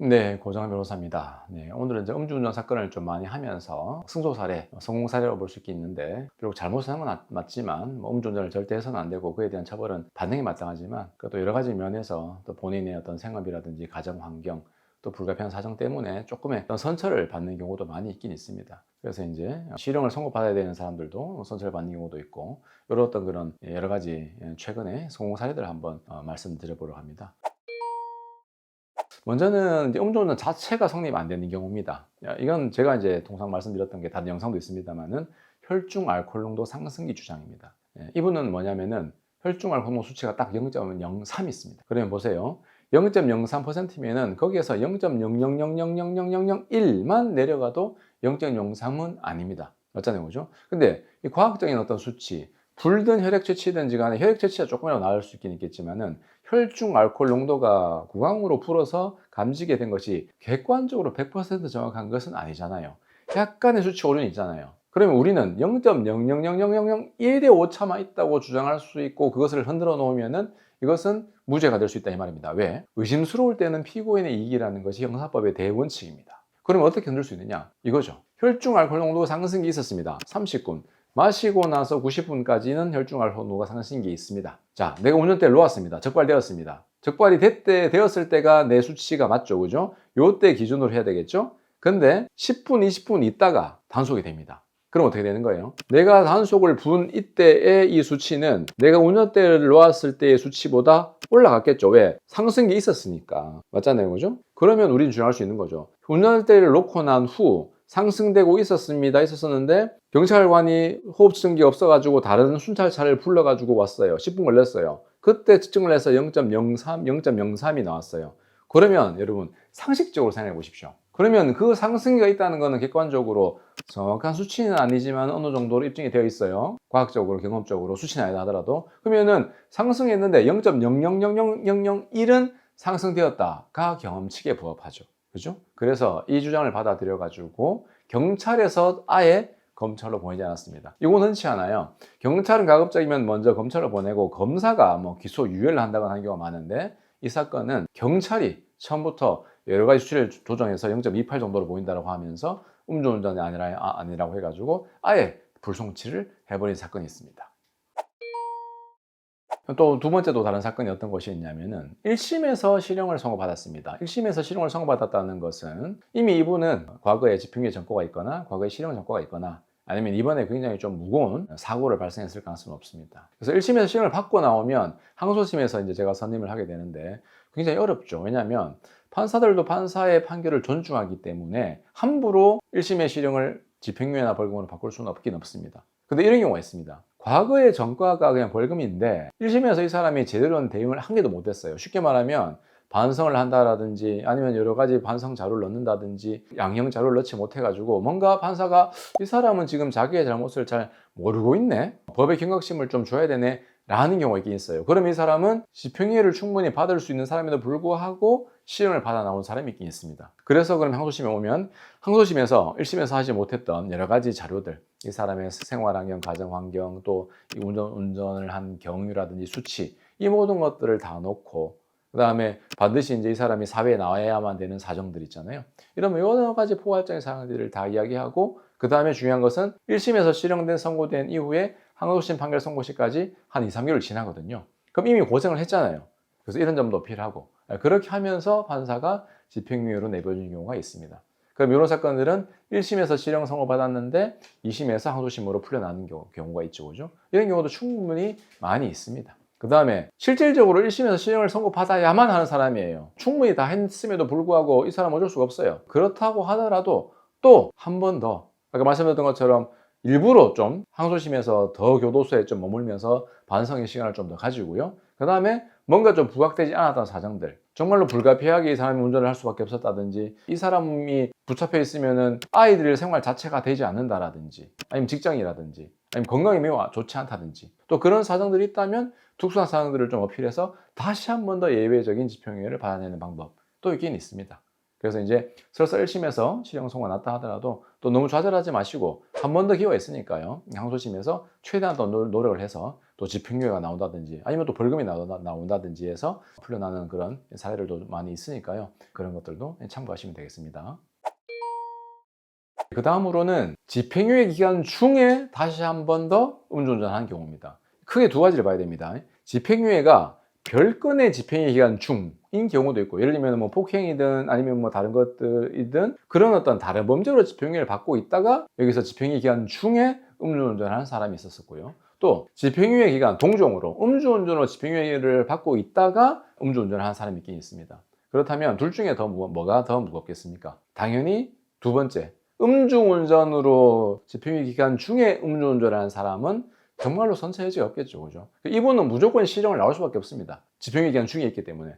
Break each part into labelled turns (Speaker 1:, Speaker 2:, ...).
Speaker 1: 네, 고정한 변호사입니다. 네, 오늘은 이제 음주운전 사건을 좀 많이 하면서 승소 사례, 성공 사례로 볼 수 있겠는데, 비록 잘못을 한 건 맞지만, 음주운전을 절대 해서는 안 되고, 그에 대한 처벌은 반드시 마땅하지만, 또 여러 가지 면에서 또 본인의 어떤 생업이라든지 가정 환경, 또 불가피한 사정 때문에 조금의 어떤 선처를 받는 경우도 많이 있긴 있습니다. 그래서 이제 실형을 선고받아야 되는 사람들도 선처를 받는 경우도 있고, 이런 어떤 그런 여러 가지 최근의 성공 사례들을 한번 말씀드려보려고 합니다. 먼저는 이제 음주운전 자체가 성립 안 되는 경우입니다. 이건 제가 이제 통상 말씀드렸던 게 다른 영상도 있습니다만은 혈중 알코올 농도 상승기 주장입니다. 이분은 뭐냐면은 혈중 알코올 농도 수치가 딱 0.03 있습니다. 그러면 보세요. 0.03%면은 거기에서 0.00000001만 내려가도 0.03은 아닙니다. 맞잖아요, 그죠? 근데 이 과학적인 어떤 수치, 불든 혈액 채취든지 간에 혈액 채취가 조금이라도 나을 수 있긴 있겠지만은 혈중 알코올 농도가 구강으로 불어서 감지게 된 것이 객관적으로 100% 정확한 것은 아니잖아요. 약간의 수치 오류는 있잖아요. 그러면 우리는 0.000001의 오차만 있다고 주장할 수 있고 그것을 흔들어 놓으면은 이것은 무죄가 될 수 있다 이 말입니다. 왜? 의심스러울 때는 피고인의 이익이라는 것이 형사법의 대원칙입니다. 그러면 어떻게 흔들 수 있느냐? 이거죠. 혈중 알코올 농도 상승기 있었습니다. 30분. 마시고 나서 90분까지는 혈중 알코올 농도가 상승기 있습니다. 자, 내가 운전대를 놓았습니다. 적발되었습니다. 적발이 되었을 때가 내 수치가 맞죠, 그죠? 요때 기준으로 해야 되겠죠? 근데 10분, 20분 있다가 단속이 됩니다. 그럼 어떻게 되는 거예요? 내가 단속을 분 이때의 이 수치는 내가 운전대를 놓았을 때의 수치보다 올라갔겠죠. 왜? 상승기 있었으니까. 맞잖아요, 그죠? 그러면 우리는 주장할 수 있는 거죠. 운전대를 놓고 난 후 상승되고 있었는데 경찰관이 호흡 측정기 없어가지고 다른 순찰차를 불러가지고 왔어요. 10분 걸렸어요. 그때 측정을 해서 0.03, 0.03이 나왔어요. 그러면 여러분 상식적으로 생각해 보십시오. 그러면 그 상승기가 있다는 것은 객관적으로 정확한 수치는 아니지만 어느 정도로 입증이 되어 있어요. 과학적으로, 경험적으로 수치는 아니다 하더라도. 그러면은 상승했는데 0.000001은 상승되었다가 경험칙에 부합하죠. 그죠? 그래서 이 주장을 받아들여 가지고 경찰에서 아예 검찰로 보내지 않았습니다. 이건 흔치 않아요. 경찰은 가급적이면 먼저 검찰로 보내고 검사가 뭐 기소 유예를 한다거나 하는 경우가 많은데 이 사건은 경찰이 처음부터 여러 가지 수치를 조정해서 0.28 정도로 보인다고 하면서 음주운전이 아니라고 해가지고 아예 불송치를 해버린 사건이 있습니다. 또 두 번째도 다른 사건이 어떤 것이 있냐면은 1심에서 실형을 선고받았습니다. 1심에서 실형을 선고받았다는 것은 이미 이분은 과거에 집행유예 전과가 있거나 과거에 실형 전과가 있거나 아니면 이번에 굉장히 좀 무거운 사고를 발생했을 가능성은 없습니다. 그래서 1심에서 실형을 받고 나오면 항소심에서 이제 제가 선임을 하게 되는데 굉장히 어렵죠. 왜냐하면 판사들도 판사의 판결을 존중하기 때문에 함부로 1심의 실형을 집행유예나 벌금으로 바꿀 수는 없긴 없습니다. 근데 이런 경우가 있습니다. 과거의 전과가 그냥 벌금인데 1심에서 이 사람이 제대로 된 대응을 한 개도 못했어요. 쉽게 말하면 반성을 한다라든지 아니면 여러 가지 반성 자료를 넣는다든지 양형 자료를 넣지 못해가지고 뭔가 판사가 이 사람은 지금 자기의 잘못을 잘 모르고 있네? 법의 경각심을 좀 줘야 되네? 라는 경우가 있긴 있어요. 그럼 이 사람은 집행유예를 충분히 받을 수 있는 사람에도 불구하고 실형을 받아 나온 사람이 있긴 있습니다. 그래서 그럼 항소심에 오면 항소심에서 1심에서 하지 못했던 여러 가지 자료들 이 사람의 생활환경, 가정환경, 또 운전을 한 경유라든지 수치 이 모든 것들을 다 놓고 그 다음에 반드시 이제 이 사람이 사회에 나와야만 되는 사정들 있잖아요. 이러면 여러 가지 포괄적인 사항들을 다 이야기하고 그 다음에 중요한 것은 1심에서 실형된 선고된 이후에 항소심 판결 선고시까지 한 2, 3개월 지나거든요. 그럼 이미 고생을 했잖아요. 그래서 이런 점도 어필하고 그렇게 하면서 판사가 집행유예로 내버려진 경우가 있습니다. 그럼 이런 사건들은 1심에서 실형 선고받았는데 2심에서 항소심으로 풀려나는 경우가 있죠. 그죠? 이런 경우도 충분히 많이 있습니다. 그 다음에 실질적으로 1심에서 실형을 선고받아야만 하는 사람이에요. 충분히 다 했음에도 불구하고 이 사람은 어쩔 수가 없어요. 그렇다고 하더라도 또 한 번 더 아까 말씀드렸던 것처럼 일부러 좀 항소심에서 더 교도소에 좀 머물면서 반성의 시간을 좀 더 가지고요. 그 다음에 뭔가 좀 부각되지 않았던 사정들 정말로 불가피하게 이 사람이 운전을 할 수밖에 없었다든지 이 사람이 붙잡혀 있으면은 아이들 생활 자체가 되지 않는다라든지 아니면 직장이라든지 아니면 건강이 매우 좋지 않다든지 또 그런 사정들이 있다면 특수한 사정들을 좀 어필해서 다시 한 번 더 예외적인 집행유예를 받아내는 방법도 있긴 있습니다. 그래서 이제 설사 1심에서 실형 선고가 났다 하더라도 또 너무 좌절하지 마시고 한 번 더 기회가 있으니까요. 항소심에서 최대한 더 노력을 해서 또 집행유예가 나온다든지 아니면 또 벌금이 나온다든지 해서 풀려나는 그런 사례들도 많이 있으니까요. 그런 것들도 참고하시면 되겠습니다. 그 다음으로는 집행유예 기간 중에 다시 한 번 더 음주운전한 경우입니다. 크게 두 가지를 봐야 됩니다. 집행유예가 별건의 집행유예 기간 중인 경우도 있고, 예를 들면 뭐 폭행이든 아니면 뭐 다른 것들이든 그런 어떤 다른 범죄로 집행유예를 받고 있다가 여기서 집행유예 기간 중에 음주운전하는 사람이 있었고요. 또 집행유예 기간 동종으로 음주운전으로 집행유예를 받고 있다가 음주운전을 하는 사람이 있긴 있습니다. 그렇다면 둘 중에 뭐가 더 무겁겠습니까? 당연히 두 번째, 음주운전으로 집행유예 기간 중에 음주운전을 하는 사람은 정말로 선처 여지가 없겠죠. 그죠? 이분은 무조건 실형을 나올 수밖에 없습니다. 집행유예 기간 중에 있기 때문에.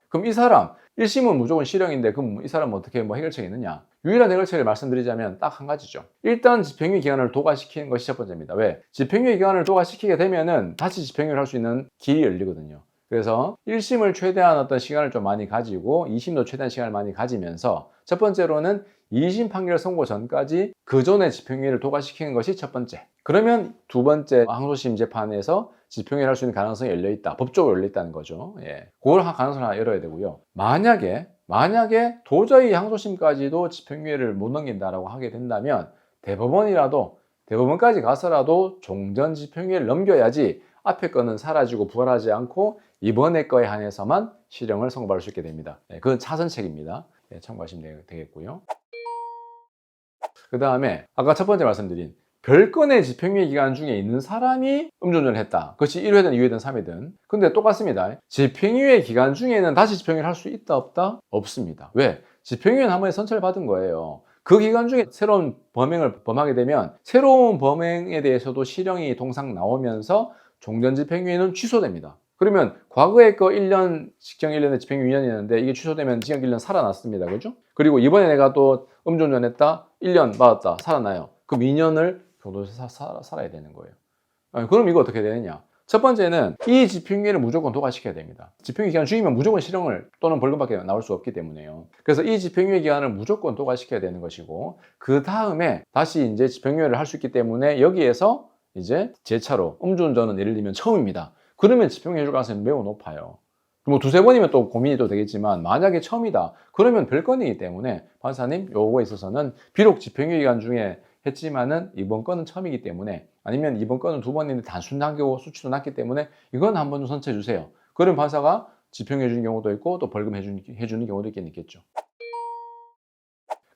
Speaker 1: 그럼 이 사람 1심은 무조건 실형인데 그럼 이 사람은 어떻게 해결책이 있느냐? 유일한 해결책을 말씀드리자면 딱 한 가지죠. 일단 집행유예 기간을 도과시키는 것이 첫 번째입니다. 왜? 집행유예 기간을 도과시키게 되면은 다시 집행유예를 할 수 있는 길이 열리거든요. 그래서 1심을 최대한 어떤 시간을 좀 많이 가지고 2심도 최대한 시간을 많이 가지면서 첫 번째로는 2심 판결 선고 전까지 그 전에 집행유예를 도과시키는 것이 첫 번째. 그러면 두 번째 항소심 재판에서 집행유예를 할 수 있는 가능성이 열려있다. 법적으로 열려있다는 거죠. 예. 그걸 가능성을 하나 열어야 되고요. 만약에 도저히 항소심까지도 집행유예를 못 넘긴다라고 하게 된다면 대법원까지 가서라도 종전 집행유예를 넘겨야지 앞에 거는 사라지고 부활하지 않고 이번에 거에 한해서만 실형을 선고받을 수 있게 됩니다. 네, 그건 차선책입니다. 네, 참고하시면 되겠고요. 그 다음에 아까 첫 번째 말씀드린 별건의 집행유예 기간 중에 있는 사람이 음주운전을 했다. 그것이 1회든 2회든 3회든. 근데 똑같습니다. 집행유예 기간 중에는 다시 집행유예를 할 수 있다 없다? 없습니다. 왜? 집행유예는 한 번에 선처를 받은 거예요. 그 기간 중에 새로운 범행을 범하게 되면 새로운 범행에 대해서도 실형이 동상 나오면서 종전 집행유예는 취소됩니다. 그러면 과거에 그 1년, 직경 1년의 집행유예 2년이었는데 이게 취소되면 징역 1년 살아났습니다. 그죠? 그리고 이번에 내가 또 음주운전 했다? 1년 받았다. 살아나요. 그럼 2년을 교도소에서 살아야 되는 거예요. 그럼 이거 어떻게 되느냐? 첫 번째는 이 집행유예를 무조건 도과시켜야 됩니다. 집행유예 기간 중이면 무조건 실형을 또는 벌금밖에 나올 수 없기 때문에요. 그래서 이 집행유예 기간을 무조건 도과시켜야 되는 것이고, 그 다음에 다시 이제 집행유예를 할 수 있기 때문에 여기에서 이제 재차로 음주운전은 예를 들면 처음입니다. 그러면 집행유예 줄 가능성이 매우 높아요. 뭐 두세 번이면 또 고민이 또 되겠지만 만약에 처음이다. 그러면 별건이기 때문에 판사님 요거에 있어서는 비록 집행유예 기간 중에 했지만은 이번 건은 처음이기 때문에 아니면 이번 건은 두 번인데 단순 단계고 수치도 낮기 때문에 이건 한 번 좀 선처해 주세요. 그럼 판사가 집행해 주는 경우도 있고 또 벌금 해주는 경우도 있겠죠.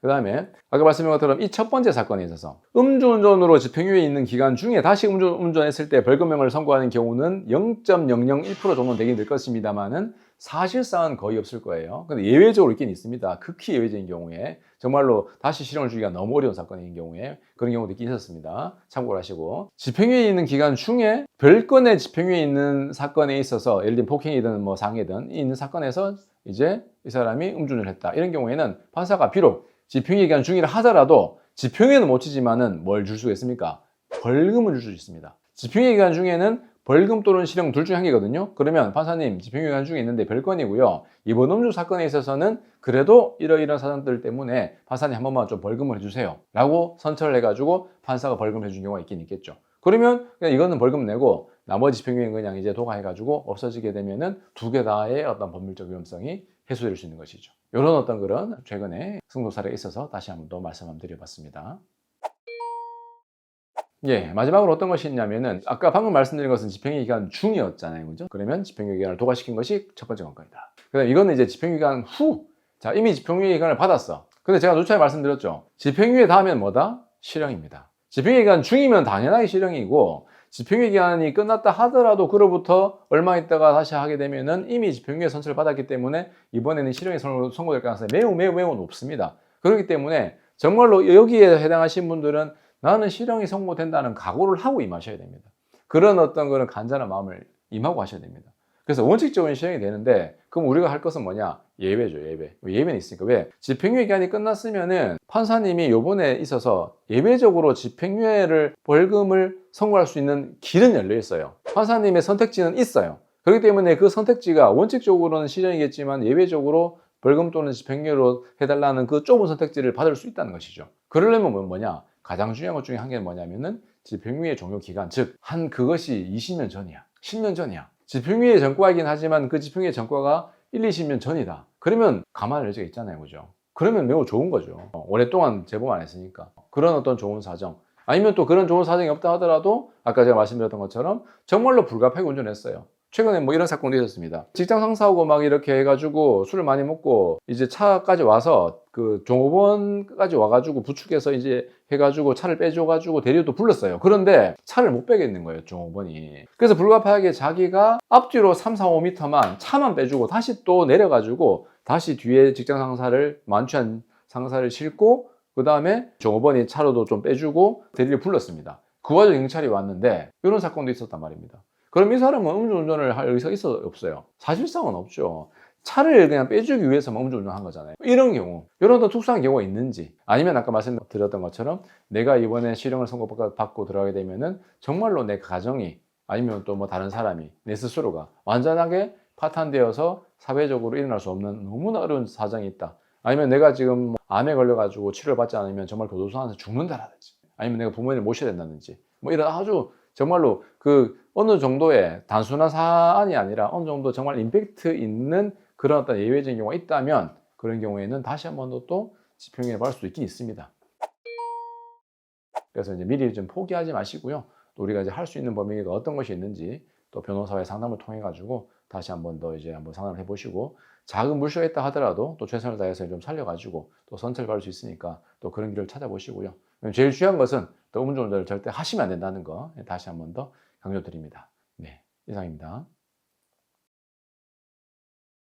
Speaker 1: 그 다음에 아까 말씀드린 것처럼 이 첫 번째 사건에 있어서 음주운전으로 집행유예 있는 기간 중에 다시 음주운전했을 때 벌금형을 선고하는 경우는 0.001% 정도 되긴 될 것입니다만은 사실상은 거의 없을 거예요. 근데 예외적으로 있긴 있습니다. 극히 예외적인 경우에 정말로 다시 실형을 주기가 너무 어려운 사건인 경우에 그런 경우도 있긴 있었습니다. 참고를 하시고, 집행유예 있는 기간 중에 별건의 집행유예 있는 사건에 있어서 예를 들면 폭행이든 뭐 상해든 있는 사건에서 이제 이 사람이 음주운전을 했다. 이런 경우에는 판사가 비록 집행유예 기간 중이라 하더라도 집행유예는 못 치지만은 뭘 줄 수가 있습니까? 벌금을 줄 수 있습니다. 집행유예 기간 중에는 벌금 또는 실형 둘 중에 한 개거든요. 그러면 판사님 집행유예 기간 중에 있는데 별건이고요. 이번 음주 사건에 있어서는 그래도 이러이러한 사정들 때문에 판사님 한 번만 좀 벌금을 해주세요. 라고 선처를 해가지고 판사가 벌금을 해준 경우가 있긴 있겠죠. 그러면 그냥 이거는 벌금 내고 나머지 집행유예는 그냥 이제 도과해가지고 없어지게 되면은 두 개 다의 어떤 법률적 위험성이 해소될 수 있는 것이죠. 이런 어떤 그런 최근에 승소 사례가 있어서 다시 한번 더 말씀 한번 드려봤습니다. 예, 마지막으로 어떤 것이 있냐면은 아까 방금 말씀드린 것은 집행유예 기간 중이었잖아요. 그죠? 그러면 집행유예 기간을 도과시킨 것이 첫 번째 건건이다. 그다음 이거는 이제 집행유예 기간 후. 자, 이미 집행유예 기간을 받았어. 근데 제가 누차에 말씀드렸죠. 집행유예 다음엔 뭐다? 실형입니다. 집행유예 기간 중이면 당연하게 실형이고 집행유예 기간이 끝났다 하더라도 그로부터 얼마 있다가 다시 하게 되면은 이미 집행유예 선처를 받았기 때문에 이번에는 실형이 선고될 가능성이 매우 높습니다. 그렇기 때문에 정말로 여기에 해당하신 분들은 나는 실형이 선고된다는 각오를 하고 임하셔야 됩니다. 그런 어떤 그런 간절한 마음을 임하고 하셔야 됩니다. 그래서 원칙적으로는 실형이 되는데 그럼 우리가 할 것은 뭐냐? 예외죠, 예외. 예외는 있으니까. 왜? 집행유예 기간이 끝났으면은 판사님이 요번에 있어서 예외적으로 집행유예를 벌금을 선고할 수 있는 길은 열려 있어요. 판사님의 선택지는 있어요. 그렇기 때문에 그 선택지가 원칙적으로는 실형이겠지만 예외적으로 벌금 또는 집행유예로 해달라는 그 좁은 선택지를 받을 수 있다는 것이죠. 그러려면 뭐냐? 가장 중요한 것 중에 한 개는 뭐냐면은 집행유예 종료 기간, 즉 한 그것이 20년 전이야. 10년 전이야. 집행유예 전과이긴 하지만 그 집행유예 전과가 1, 20년 전이다. 그러면 감안할 여지가 있잖아요. 그죠? 그러면 매우 좋은 거죠. 오랫동안 재범 안 했으니까. 그런 어떤 좋은 사정. 아니면 또 그런 좋은 사정이 없다 하더라도 아까 제가 말씀드렸던 것처럼 정말로 불가피하게 운전했어요. 최근에 뭐 이런 사건도 있었습니다. 직장 상사하고 막 이렇게 해가지고 술을 많이 먹고 이제 차까지 와서 그 종업원까지 와가지고 부축해서 이제 해가지고 차를 빼줘가지고 대리도 불렀어요. 그런데 차를 못 빼겠는 거예요, 종업원이. 그래서 불가피하게 자기가 앞뒤로 3, 4, 5m만 차만 빼주고 다시 또 내려가지고 다시 뒤에 직장 상사를 만취한 상사를 싣고 그 다음에 종업원이 차로도 좀 빼주고 대리를 불렀습니다. 그 와중에 경찰이 왔는데 이런 사건도 있었단 말입니다. 그럼 이 사람은 음주운전을 할 의사가 있어 없어요? 사실상은 없죠. 차를 그냥 빼주기 위해서만 음주운전한 거잖아요. 이런 경우, 이런 더 특수한 경우가 있는지, 아니면 아까 말씀드렸던 것처럼 내가 이번에 실형을 선고받고 들어가게 되면은 정말로 내 가정이 아니면 또 뭐 다른 사람이 내 스스로가 완전하게 파탄되어서 사회적으로 일어날 수 없는 너무나 어려운 사정이 있다. 아니면 내가 지금 뭐 암에 걸려가지고 치료를 받지 않으면 정말 교도소안에서 죽는다라든지, 아니면 내가 부모님을 모셔야 된다든지, 뭐 이런 아주 정말로 그 어느 정도의 단순한 사안이 아니라 어느 정도 정말 임팩트 있는 그런 어떤 예외적인 경우가 있다면 그런 경우에는 다시 한 번 더 또 집행유예 받을 수 있긴 있습니다. 그래서 이제 미리 좀 포기하지 마시고요. 또 우리가 이제 할 수 있는 범위가 어떤 것이 있는지 또 변호사의 상담을 통해 가지고 다시 한 번 더 이제 한번 상담을 해보시고 작은 물수가 있다 하더라도 또 최선을 다해서 좀 살려가지고 또 선처를 받을 수 있으니까 또 그런 길을 찾아보시고요. 제일 중요한 것은 또 음주운전을 절대 하시면 안 된다는 거 다시 한 번 더 강조드립니다. 네, 이상입니다.